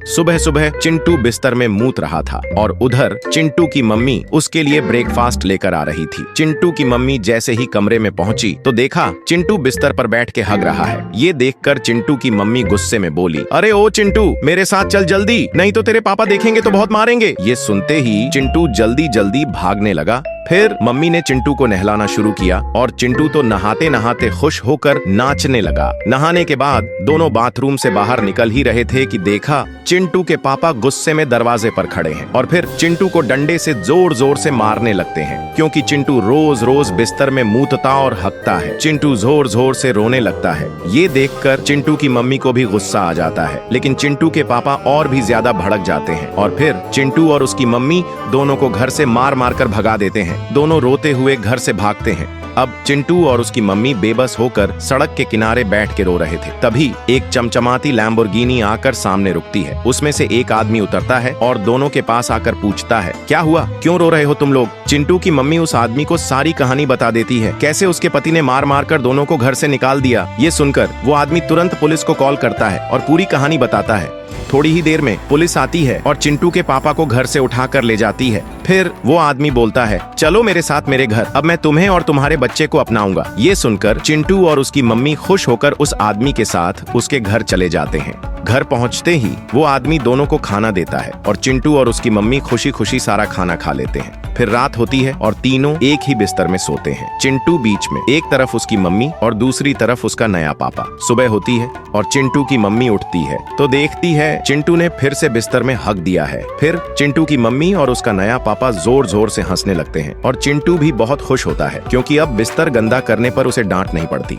सुबह सुबह चिंटू बिस्तर में मूत रहा था और उधर चिंटू की मम्मी उसके लिए ब्रेकफास्ट लेकर आ रही थी। चिंटू की मम्मी जैसे ही कमरे में पहुंची तो देखा चिंटू बिस्तर पर बैठ के हग रहा है। ये देखकर चिंटू की मम्मी गुस्से में बोली, अरे ओ चिंटू, मेरे साथ चल जल्दी, नहीं तो तेरे पापा देखेंगे तो बहुत मारेंगे। ये सुनते ही चिंटू जल्दी जल्दी भागने लगा। फिर मम्मी ने चिंटू को नहलाना शुरू किया और चिंटू तो नहाते नहाते खुश होकर नाचने लगा। नहाने के बाद दोनों बाथरूम से बाहर निकल ही रहे थे कि देखा चिंटू के पापा गुस्से में दरवाजे पर खड़े हैं और फिर चिंटू को डंडे से जोर जोर से मारने लगते हैं, क्योंकि चिंटू रोज रोज बिस्तर में मूतता और हकता है। चिंटू जोर जोर से रोने लगता है। ये देखकर चिंटू की मम्मी को भी गुस्सा आ जाता है, लेकिन चिंटू के पापा और भी ज्यादा भड़क जाते हैं और फिर चिंटू और उसकी मम्मी दोनों को घर से मार मार कर भगा देते हैं। दोनों रोते हुए घर से भागते हैं। अब चिंटू और उसकी मम्मी बेबस होकर सड़क के किनारे बैठ के रो रहे थे। तभी एक चमचमाती लैम्बोर्गिनी आकर सामने रुकती है। उसमें से एक आदमी उतरता है और दोनों के पास आकर पूछता है, क्या हुआ, क्यों रो रहे हो तुम लोग? चिंटू की मम्मी उस आदमी को सारी कहानी बता देती है, कैसे उसके पति ने मार मार कर दोनों को घर से निकाल दिया। ये सुनकर वो आदमी तुरंत पुलिस को कॉल करता है और पूरी कहानी बताता है। थोड़ी ही देर में पुलिस आती है और चिंटू के पापा को घर से उठाकर ले जाती है। फिर वो आदमी बोलता है, चलो मेरे साथ मेरे घर, अब मैं तुम्हें और तुम्हारे बच्चे को अपनाऊंगा। ये सुनकर चिंटू और उसकी मम्मी खुश होकर उस आदमी के साथ उसके घर चले जाते हैं। घर पहुंचते ही वो आदमी दोनों को खाना देता है और चिंटू और उसकी मम्मी खुशी खुशी सारा खाना खा लेते हैं। फिर रात होती है और तीनों एक ही बिस्तर में सोते हैं। चिंटू बीच में, एक तरफ उसकी मम्मी और दूसरी तरफ उसका नया पापा। सुबह होती है और चिंटू की मम्मी उठती है तो देखती है चिंटू ने फिर से बिस्तर में हक दिया है। फिर चिंटू की मम्मी और उसका नया पापा जोर जोर से हंसने लगते हैं और चिंटू भी बहुत खुश होता है, क्योंकि अब बिस्तर गंदा करने पर उसे डांट नहीं पड़ती।